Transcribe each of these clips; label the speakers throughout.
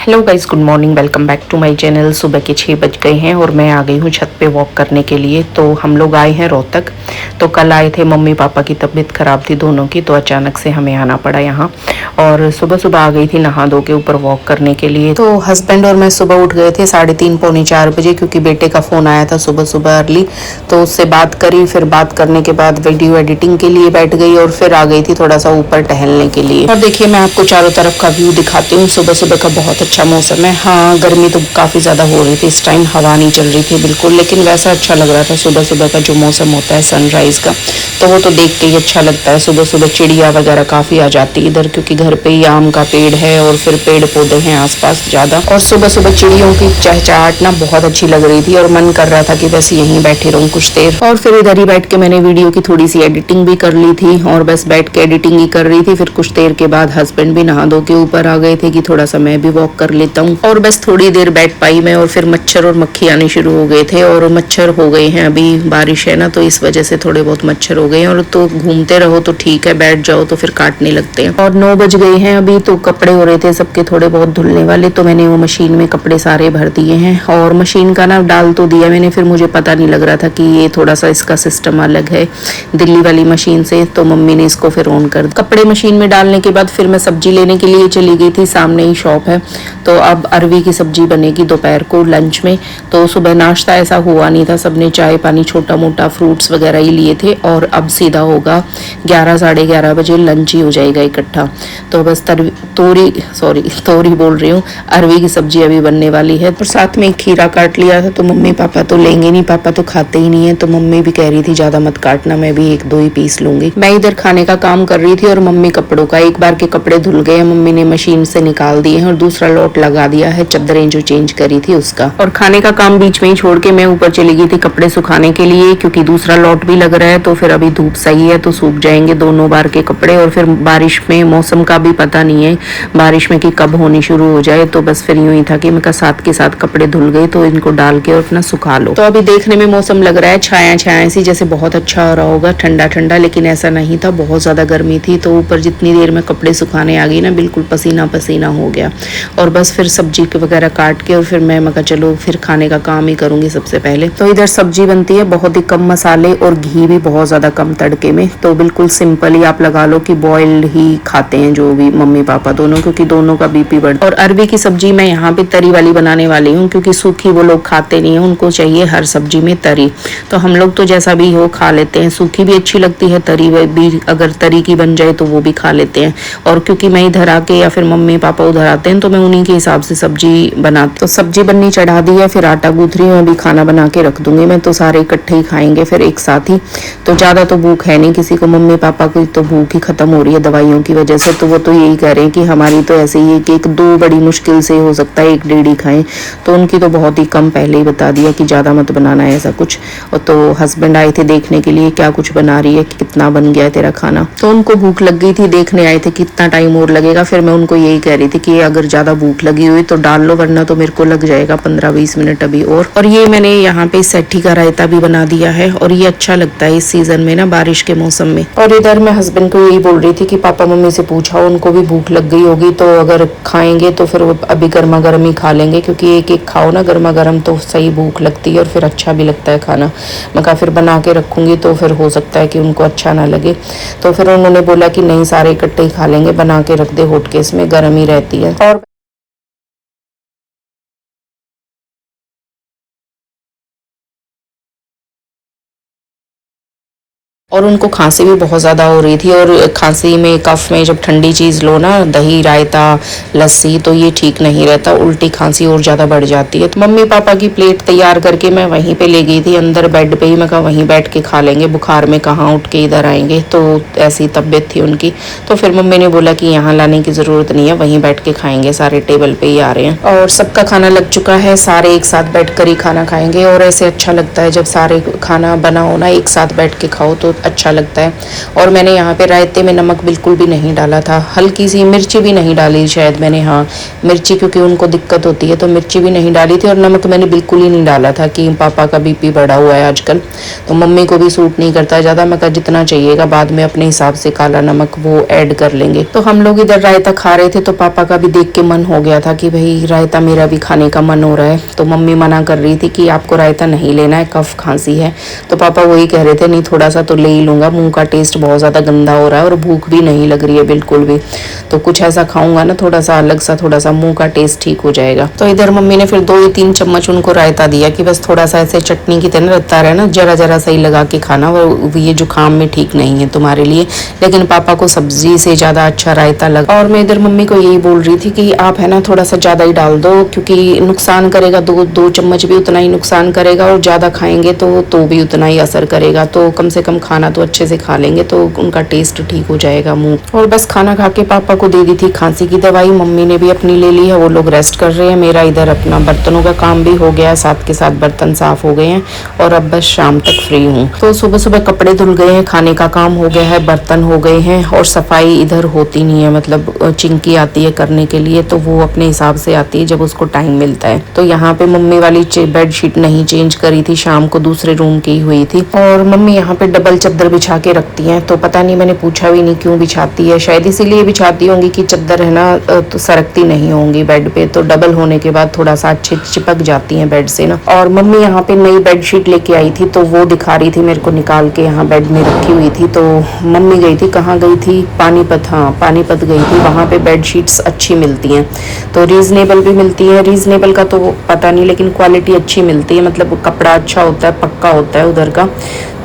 Speaker 1: Hello guys, good morning, welcome back to my channel. सुबह के 6 बज गए हैं और मैं आ गई हूँ छत पे वॉक करने के लिए। तो हम लोग आए हैं रोहतक। तो कल आए थे, मम्मी पापा की तबीयत ख़राब थी दोनों की, तो अचानक से हमें आना पड़ा यहाँ। और सुबह सुबह आ गई थी नहा धो के ऊपर वॉक करने के लिए। तो हस्बैंड और मैं सुबह उठ गए थे 3:30 पौने 4 बजे, क्योंकि बेटे का फ़ोन आया था सुबह सुबह अर्ली। तो उससे बात करी, फिर बात करने के बाद वीडियो एडिटिंग के लिए बैठ गई और फिर आ गई थी थोड़ा सा ऊपर टहलने के लिए। और देखिए, मैं आपको चारों तरफ का व्यू दिखाती हूँ। सुबह सुबह का बहुत अच्छा मौसम है। हाँ, गर्मी तो काफ़ी ज़्यादा हो रही थी, इस टाइम हवा नहीं चल रही थी बिल्कुल, लेकिन वैसा अच्छा लग रहा था। सुबह सुबह का जो मौसम होता है सनराइज़ का, तो वो तो देख के ही अच्छा लगता है। सुबह सुबह चिड़िया वगैरह काफ़ी आ जाती है इधर, क्योंकि घर पे ही आम का पेड़ है और फिर पेड़ पौधे हैं आसपास ज़्यादा। और सुबह सुबह चिड़ियों की चहचहाट ना बहुत अच्छी लग रही थी और मन कर रहा था कि बस यहीं बैठे रहूँ कुछ देर। और फिर इधर ही बैठ के मैंने वीडियो की थोड़ी सी एडिटिंग भी कर ली थी और बस बैठ के एडिटिंग ही कर रही थी। फिर कुछ देर के बाद हस्बैंड भी नहा धो के ऊपर आ गए थे कि थोड़ा सा मैं भी वॉक कर लेता हूँ। और बस थोड़ी देर बैठ पाई मैं, और फिर मच्छर और मक्खी आने शुरू हो गए थे। और मच्छर हो गए हैं, अभी बारिश है ना, तो इस वजह से थोड़े बहुत मच्छर हो गए हैं। और तो घूमते रहो तो ठीक है, बैठ जाओ तो फिर काटने लगते हैं। और 9 बज गए हैं अभी, तो कपड़े हो रहे थे सबके थोड़े बहुत धुलने वाले, तो मैंने वो मशीन में कपड़े सारे भर दिए हैं। और मशीन का ना डाल तो दिया मैंने, फिर मुझे पता नहीं लग रहा था कि ये थोड़ा सा इसका सिस्टम अलग है दिल्ली वाली मशीन से, तो मम्मी ने इसको फिर ऑन कर दिया। कपड़े मशीन में डालने के बाद फिर मैं सब्जी लेने के लिए चली गई थी, सामने ही शॉप है। तो अब अरवी की सब्जी बनेगी दोपहर को लंच में। तो सुबह नाश्ता ऐसा हुआ नहीं था, सबने चाय पानी छोटा मोटा फ्रूट्स वगैरह ही लिए थे। और अब सीधा होगा 11 साढ़े 11 बजे लंच ही हो जाएगा इकट्ठा। तो बस तोरी बोल रही हूँ, अरवी की सब्जी अभी बनने वाली है। और साथ में खीरा काट लिया था, तो मम्मी पापा तो लेंगे नहीं, पापा तो खाते ही नहीं है, तो मम्मी भी कह रही थी ज़्यादा मत काटना, मैं भी 1-2 ही पीस लूंगी। मैं इधर खाने का काम कर रही थी और मम्मी कपड़ों का, एक बार के कपड़े धुल गए, मम्मी ने मशीन से निकाल दिए हैं और दूसरा लॉट लगा दिया है, चद्दरें जो चेंज करी थी उसका। और खाने का काम बीच में ही छोड़ के मैं ऊपर चली गई थी कपड़े सुखाने के लिए, क्योंकि दूसरा लॉट भी लग रहा है। तो फिर अभी धूप सही है तो सूख जाएंगे दोनों बार के कपड़े। और फिर बारिश में मौसम का भी पता नहीं है बारिश में कि कब होनी शुरू हो जाए, तो बस फिर यूं ही था कि मैं साथ के साथ कपड़े धुल गए, तो इनको डाल के और अपना सुखा लो। तो अभी देखने में मौसम लग रहा है छाया छाया सी, जैसे बहुत अच्छा हो रहा होगा, ठंडा ठंडा, लेकिन ऐसा नहीं था, बहुत ज्यादा गर्मी थी। तो ऊपर जितनी देर में कपड़े सुखाने आ गई ना, बिल्कुल पसीना पसीना हो गया। और बस फिर सब्जी वगैरह काट के और फिर मैं कहा चलो फिर खाने का काम ही करूंगी सबसे पहले। तो इधर सब्जी बनती है बहुत ही कम मसाले और घी भी बहुत ज्यादा कम तड़के में, तो बिल्कुल सिंपल ही आप लगा लो कि बॉइल्ड ही खाते हैं जो भी मम्मी पापा दोनों, क्योंकि दोनों का बीपी बढ़ता। और अरबी की सब्जी मैं यहाँ पे तरी वाली बनाने वाली हूँ, क्योंकि सूखी वो लोग खाते नहीं है, उनको चाहिए हर सब्जी में तरी। तो हम लोग तो जैसा भी हो खा लेते हैं, सूखी भी अच्छी लगती है, तरी भी अगर तरी की बन जाए तो वो भी खा लेते हैं। और क्योंकि मैं इधर आके या फिर मम्मी पापा उधर आते हैं, तो मैं उन्हीं के हिसाब से सब्जी बनाती। तो सब्जी बननी चढ़ा दी है, फिर आटा गूंथ रही हूँ, अभी खाना बना के रख दूंगी मैं, तो सारे इकट्ठे ही खाएंगे फिर एक साथ ही। तो ज़्यादा तो भूख है नहीं किसी को, मम्मी पापा की तो भूख ही खत्म हो रही है दवाइयों की वजह से, तो वो तो यही कह रहे हैं कि हमारी तो ऐसे ही है कि 1-2 बड़ी मुश्किल से हो सकता है 1-1.5 ही खाएं। तो उनकी तो बहुत ही कम, पहले ही बता दिया कि ज़्यादा मत बनाना है ऐसा कुछ। और तो हस्बैंड आए थे देखने के लिए क्या कुछ बना रही है, कि कितना बन गया है तेरा खाना। तो उनको भूख लग गई थी, देखने आए थे कितना टाइम और लगेगा। फिर मैं उनको यही कह रही थी कि अगर ज़्यादा भूख लगी हुई तो डाल लो, वरना तो मेरे को लग जाएगा 15-20 मिनट अभी और ये मैंने यहाँ पे सेठी का रायता भी बना दिया है, और ये अच्छा लगता है इस सीजन में ना, बारिश के मौसम में। और इधर मैं हस्बैंड को यही बोल रही थी कि पापा मम्मी से पूछा, उनको भी भूख लग गई होगी, तो अगर खाएंगे तो फिर वो अभी गर्मा गर्म ही खा लेंगे, क्योंकि एक एक खाओ ना गर्मा गर्म तो सही भूख लगती है और फिर अच्छा भी लगता है खाना। मैं कहा फिर बना के रखूंगी तो फिर हो सकता है कि उनको अच्छा ना लगे। तो फिर उन्होंने बोला कि नहीं, सारे इकट्ठे ही खा लेंगे, बना के रख दे हॉटकेस में, गर्म ही रहती है। और उनको खांसी भी बहुत ज़्यादा हो रही थी, और खांसी में कफ में जब ठंडी चीज़ लो ना, दही रायता लस्सी, तो ये ठीक नहीं रहता, उल्टी खांसी और ज़्यादा बढ़ जाती है। तो मम्मी पापा की प्लेट तैयार करके मैं वहीं पे ले गई थी अंदर बेड पे ही, मैं कहा वहीं बैठ के खा लेंगे, बुखार में कहाँ उठ के इधर आएंगे, तो ऐसी तबीयत थी उनकी। तो फिर मम्मी ने बोला कि यहाँ लाने की ज़रूरत नहीं है, वहीं बैठ के खाएंगे, सारे टेबल पे ही आ रहे हैं। और सबका खाना लग चुका है, सारे एक साथ बैठ कर ही खाना खाएंगे। और ऐसे अच्छा लगता है जब सारे खाना बनाओ ना एक साथ बैठ के खाओ, तो अच्छा लगता है। और मैंने यहाँ पे रायते में नमक बिल्कुल भी नहीं डाला था, हल्की सी मिर्ची भी नहीं डाली शायद मैंने, हाँ मिर्ची क्योंकि उनको दिक्कत होती है तो मिर्ची भी नहीं डाली थी, और नमक मैंने बिल्कुल ही नहीं डाला था कि पापा का बीपी बढ़ा हुआ है आजकल, तो मम्मी को भी सूट नहीं करता ज़्यादा। मैं कहा जितना चाहिएगा बाद में अपने हिसाब से काला नमक वो ऐड कर लेंगे। तो हम लोग इधर रायता खा रहे थे तो पापा का भी देख के मन हो गया था कि भाई रायता मेरा भी खाने का मन हो रहा है। तो मम्मी मना कर रही थी कि आपको रायता नहीं लेना है, कफ खांसी है। तो पापा वही कह रहे थे नहीं थोड़ा सा तो ले ही लूँगा, मुँह का टेस्ट बहुत ज़्यादा गंदा हो रहा है और भूख भी नहीं लग रही है बिल्कुल भी, तो कुछ ऐसा खाऊंगा ना थोड़ा सा अलग सा, थोड़ा सा मुँह का टेस्ट ठीक हो जाएगा। तो इधर मम्मी ने फिर 2 या 3 चम्मच उनको रायता दिया कि बस थोड़ा सा ऐसे चटनी की तरह रहता है ना, जरा जरा सही लगा के खाना, वो ये जुकाम में ठीक नहीं है तुम्हारे लिए। लेकिन पापा को सब्जी से ज़्यादा अच्छा रायता लगा, और मैं इधर मम्मी को यही बोल रही थी कि आप है ना थोड़ा सा ज़्यादा ही डाल दो, क्योंकि नुकसान करेगा, 2 चम्मच भी उतना ही नुकसान करेगा, और ज़्यादा खाएंगे तो भी उतना ही असर करेगा। तो कम से कम खाना तो अच्छे से खा लेंगे तो उनका टेस्ट ठीक हो जाएगा मुँह। और बस खाना खा के पापा को दे दी थी खांसी की दवाई, मम्मी ने भी अपनी ले ली है, वो लोग रेस्ट कर रहे हैं। मेरा इधर अपना बर्तनों का काम भी हो गया, साथ के साथ बर्तन साफ हो गए हैं और अब बस शाम तक फ्री हूँ। तो सुबह सुबह कपड़े धुल गए हैं, खाने का काम हो गया है, बर्तन हो गए हैं, और सफाई इधर होती नहीं है, मतलब चिंकी आती है करने के लिए तो वो अपने हिसाब से आती है जब उसको टाइम मिलता है। तो यहाँ पे मम्मी वाली बेडशीट नहीं चेंज करी थी, शाम को दूसरे रूम की हुई थी, और मम्मी यहाँ पे डबल चादर बिछा के रखती हैं। तो पता नहीं, मैंने पूछा भी नहीं क्यों बिछाती है, शायद इसीलिए बिछाती होंगी कि चादर है ना तो सरकती नहीं होंगी बेड पे, तो डबल होने के बाद थोड़ा सा अच्छे चिपक जाती हैं बेड से ना। और मम्मी यहाँ पे नई बेडशीट लेके आई थी तो वो दिखा रही थी मेरे को, निकाल के यहाँ बेड में रखी हुई थी। तो मम्मी गई थी, कहाँ गई थी, पानीपत, हाँ पानीपत गई थी, वहाँ पे बेडशीट्स अच्छी मिलती हैं, तो रीजनेबल भी मिलती है, रीजनेबल का तो पता नहीं लेकिन क्वालिटी अच्छी मिलती है, मतलब कपड़ा अच्छा होता है, पक्का होता है उधर का,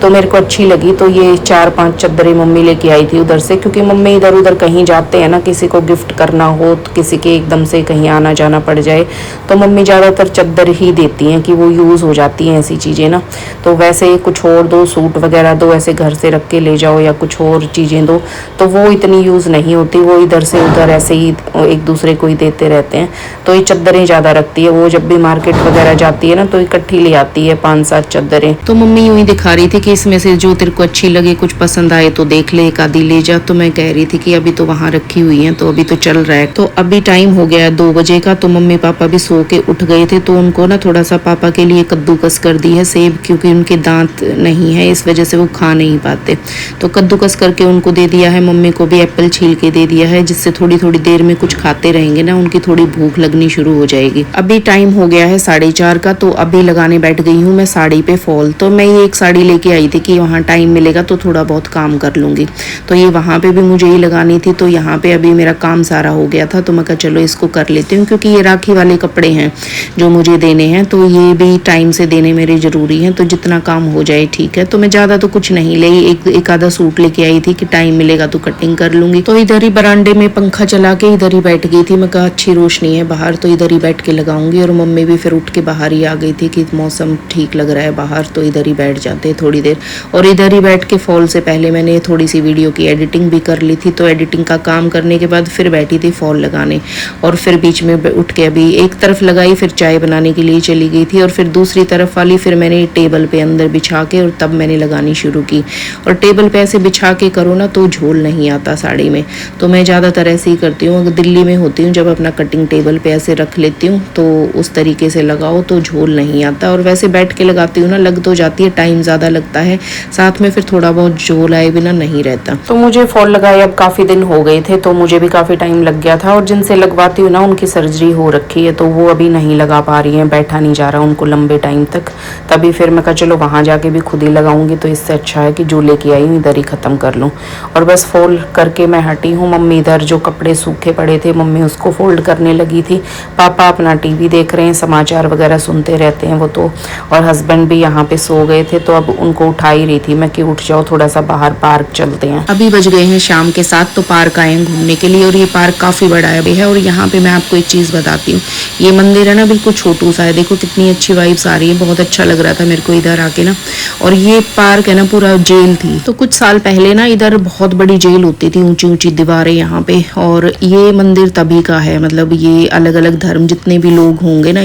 Speaker 1: तो मेरे को अच्छी लगी। तो ये 4-5 चादरें मम्मी लेके आई थी उधर से, क्योंकि मम्मी इधर उधर कहीं जाते हैं ना, किसी को गिफ्ट करना हो तो किसी के एकदम से कहीं आना जाना पड़ जाए तो मम्मी ज़्यादातर चादर ही देती हैं कि वो यूज़ हो जाती हैं ऐसी चीज़ें ना। तो वैसे कुछ और दो, सूट वगैरह दो, ऐसे घर से रख के ले जाओ या कुछ और चीज़ें दो तो वो इतनी यूज़ नहीं होती, वो इधर से उधर ऐसे ही एक दूसरे को ही देते रहते हैं। तो ये चादरें ज़्यादा रखती है, वो जब भी मार्केट वगैरह जाती है ना तो इकट्ठी ले आती है 5-7 चादरें। तो मम्मी यूँ ही दिखा रही थी कि इसमें से जो तेरे को अच्छी लगे, कुछ पसंद आए तो देख ले, एक आधी ले जा। तो मैं कह रही थी कि अभी तो वहाँ रखी हुई है, तो अभी तो चल रहा है। तो अभी टाइम हो गया है 2 बजे का, तो मम्मी पापा भी सो के उठ गए थे, तो उनको ना थोड़ा सा पापा के लिए कद्दूकस कर दी है सेब, क्योंकि उनके दांत नहीं है इस वजह से वो खा नहीं पाते, तो कद्दूकस करके उनको दे दिया है। मम्मी को भी एप्पल छील के दे दिया है, जिससे थोड़ी थोड़ी देर में कुछ खाते रहेंगे ना, उनकी थोड़ी भूख लगनी शुरू हो जाएगी। अभी टाइम हो गया है 4:30 का, तो अभी लगाने बैठ गई हूँ मैं साड़ी पे फॉल। तो मैं ये एक साड़ी लेके आई थी कि वहाँ टाइम मिलेगा तो थोड़ा बहुत काम कर लूँगी, तो ये वहाँ पे भी मुझे ही लगानी थी। तो यहाँ पे अभी मेरा काम सारा हो गया था, तो मैं कहा चलो इसको कर लेती हूँ, क्योंकि ये राखी वाले कपड़े हैं जो मुझे देने हैं, तो ये भी टाइम से देने मेरे ज़रूरी हैं, तो जितना काम हो जाए ठीक है। तो मैं ज़्यादा तो कुछ नहीं ले, एक आधा सूट लेके आई थी कि टाइम मिलेगा तो कटिंग कर लूँगी। तो इधर ही बरामदे में पंखा चला के इधर ही बैठ गई थी, मैं कहा अच्छी रोशनी है बाहर तो इधर ही बैठ के लगाऊंगी। और मम्मी भी फिर उठ के बाहर ही आ गई थी कि मौसम ठीक लग रहा है बाहर, तो इधर ही बैठ जाते थोड़ी देर। और इधर ही बैठ के फॉल से पहले मैंने थोड़ी सी वीडियो की एडिटिंग भी कर ली थी, तो एडिटिंग का काम करने के बाद फिर बैठी थी फॉल लगाने, और फिर बीच में उठ के अभी एक तरफ लगाई, फिर चाय बनाने के लिए चली गई थी, और फिर दूसरी तरफ वाली फिर मैंने टेबल पे अंदर बिछा के और तब मैंने लगानी शुरू की। और टेबल पे ऐसे बिछा के करो ना तो झोल नहीं आता साड़ी में, तो मैं ज़्यादातर ऐसे ही करती हूँ। अगर दिल्ली में होती हूँ जब अपना कटिंग टेबल पे ऐसे रख लेती हूँ तो उस तरीके से लगाओ तो झोल नहीं आता, और वैसे बैठ के लगाती हूँ ना लग तो जाती है, टाइम ज़्यादा लगता है, साथ में फिर थोड़ा बहुत झोल आए बिना नहीं रहता। तो मुझे फॉल लगाए अब काफ़ी दिन हो गए थे, तो मुझे भी काफ़ी टाइम लग गया था, और जिनसे लगवाती हूँ ना उनकी सर्जरी हो रखी है, तो वो अभी नहीं लगा पा रही हैं, बैठा नहीं जा रहा उनको लंबे टाइम तक। तभी फिर मैं कहा चलो वहाँ जाके भी खुद ही लगाऊंगी, तो इससे अच्छा है कि जो लेके आई हूँ इधर ही ख़त्म कर लूँ। और बस फोल्ड करके मैं हटी हूँ। मम्मी इधर जो कपड़े सूखे पड़े थे मम्मी उसको फोल्ड करने लगी थी, पापा अपना टीवी देख रहे हैं, समाचार वगैरह सुनते रहते हैं वो तो, और हस्बैंड भी यहाँ पे सो गए थे, तो अब उनको उठा ही रही थी मैं कि उठ जाओ थोड़ा सा बाहर पार्क चलते हैं। अभी बज गए हैं शाम के 7, तो पार्क आए हैं घूमने के लिए, और ये पार्क काफ़ी बड़ा है। और यहाँ पे मैं आपको एक चीज़ बताती हूँ, ये मंदिर है ना बिल्कुल छोटू सा है, देखो कितनी अच्छी वाइब्स आ रही है, बहुत अच्छा लग रहा था मेरे को इधर आके ना। और ये पार्क है ना पूरा जेल थी, तो कुछ साल पहले ना इधर बहुत बड़ी जेल होती थी, ऊंची ऊंची दीवारें यहाँ पे, और ये मंदिर तभी का है, मतलब ये अलग अलग धर्म जितने भी लोग होंगे ना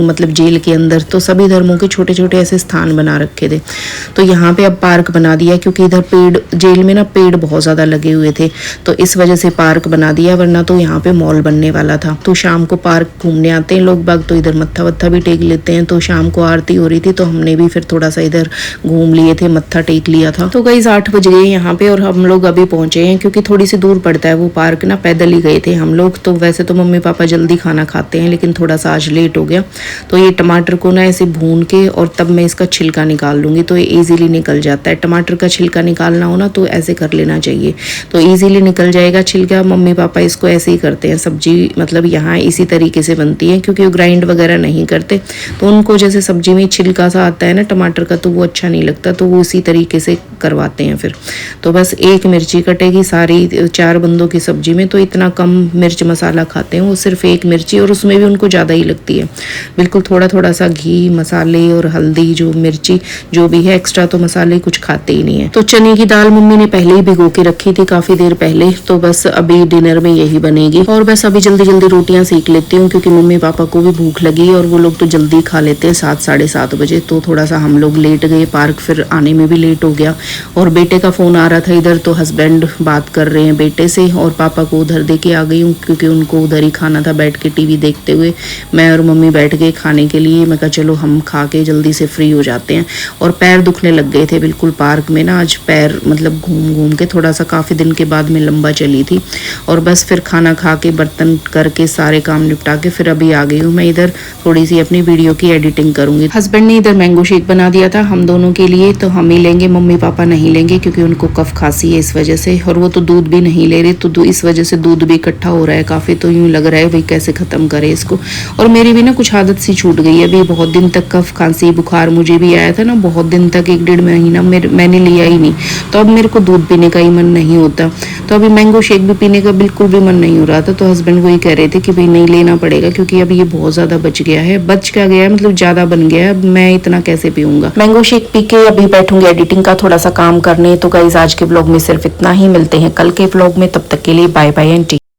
Speaker 1: मतलब जेल के अंदर, तो सभी धर्मों के छोटे छोटे ऐसे स्थान बना रखे थे। तो तो यहाँ पे अब पार्क बना दिया, क्योंकि इधर पेड़, जेल में ना पेड़ बहुत ज़्यादा लगे हुए थे, तो इस वजह से पार्क बना दिया, वरना तो यहाँ पे मॉल बनने वाला था। तो शाम को पार्क घूमने आते हैं लोग बाग, तो इधर मत्था वत्था भी टेक लेते हैं। तो शाम को आरती हो रही थी, तो हमने भी फिर थोड़ा सा इधर घूम लिए थे, मत्था टेक लिया था। तो गाइस 8 बज गए यहाँ पे, और हम लोग अभी पहुंचे हैं, क्योंकि थोड़ी सी दूर पड़ता है वो पार्क ना, पैदल ही गए थे हम लोग। तो वैसे तो मम्मी पापा जल्दी खाना खाते हैं, लेकिन थोड़ा सा आज लेट हो गया। तो ये टमाटर को ना ऐसे भून के और तब मैं इसका छिलका निकाल लूँगी, तो ये ईजिली निकल जाता है। टमाटर का छिलका निकालना हो ना तो ऐसे कर लेना चाहिए, तो ईजिली निकल जाएगा छिलका। मम्मी पापा इसको ऐसे ही करते हैं, सब्जी मतलब यहाँ इसी तरीके से बनती है, क्योंकि वो ग्राइंड वगैरह नहीं करते। तो उनको जैसे सब्जी में छिलका सा आता है ना टमाटर का, तो वो अच्छा नहीं लगता, तो वो इसी तरीके से करवाते हैं फिर। तो बस 1 मिर्ची कटेगी सारी 4 बंदों की सब्जी में, तो इतना कम मिर्च मसाला खाते हैं वो, सिर्फ 1 मिर्ची, और उसमें भी उनको ज़्यादा ही लगती है। बिल्कुल थोड़ा थोड़ा सा घी, मसाले और हल्दी, जो मिर्ची जो भी है, एक्स्ट्रा तो मसाले कुछ खाते ही नहीं है। तो चने की दाल मम्मी ने पहले ही भिगो के रखी थी काफ़ी देर पहले, तो बस अभी डिनर में यही बनेगी। और बस अभी जल्दी जल्दी रोटियां सेक लेती हूँ, क्योंकि मम्मी पापा को भी भूख लगी, और वो लोग तो जल्दी खा लेते हैं 7 साढ़े 7 बजे। तो थोड़ा सा हम लोग लेट गए पार्क, फिर आने में भी लेट हो गया। और बेटे का फ़ोन आ रहा था इधर, तो हस्बैंड बात कर रहे हैं बेटे से, और पापा को उधर दे के आ गई हूँ, क्योंकि उनको उधर ही खाना था बैठ के टीवी देखते हुए। मैं और मम्मी बैठ गए खाने के लिए। मैं कहा चलो हम खा के जल्दी से फ्री हो जाते हैं। और पैर दुखने लग गए थे बिल्कुल पार्क में ना, आज पैर मतलब घूम घूम के थोड़ा सा, काफ़ी दिन के बाद में लंबा चली थी। और बस फिर खाना खा के बर्तन करके सारे काम निपटा के फिर अभी आ गई हूँ मैं इधर, थोड़ी सी अपनी वीडियो की एडिटिंग करूँगी। हस्बैंड ने इधर मैंगो शेक बना दिया था हम दोनों के लिए, तो हम ही लेंगे, मम्मी पापा नहीं लेंगे, क्योंकि उनको कफ खांसी है इस वजह से। और वो तो दूध भी नहीं ले रहे, तो इस वजह से दूध भी इकट्ठा हो रहा है काफ़ी। तो यूँ लग रहा है भाई कैसे ख़त्म करे इसको। और मेरी भी ना कुछ आदत सी छूट गई है, अभी बहुत दिन तक कफ खांसी बुखार मुझे भी आया था ना, बहुत दिन तक 1-1.5 महीना मैंने लिया ही नहीं। तो अब मेरे को दूध पीने का ही मन नहीं होता, तो अभी मैंगो शेक भी पीने का बिल्कुल भी मन नहीं हो रहा था। तो हस्बैंड वही कह रहे थे कि भाई नहीं लेना पड़ेगा, क्योंकि अभी ये बहुत ज़्यादा बच गया है, बच क्या गया है मतलब ज़्यादा बन गया है, अब मैं इतना कैसे पीऊँगा। मैंगो शेक पी के अभी बैठूंगी एडिटिंग का थोड़ा सा काम करने। तो गाइस आज के ब्लॉग में सिर्फ इतना ही, मिलते हैं कल के ब्लॉग में, तब तक के लिए बाय बाय एंड टेक।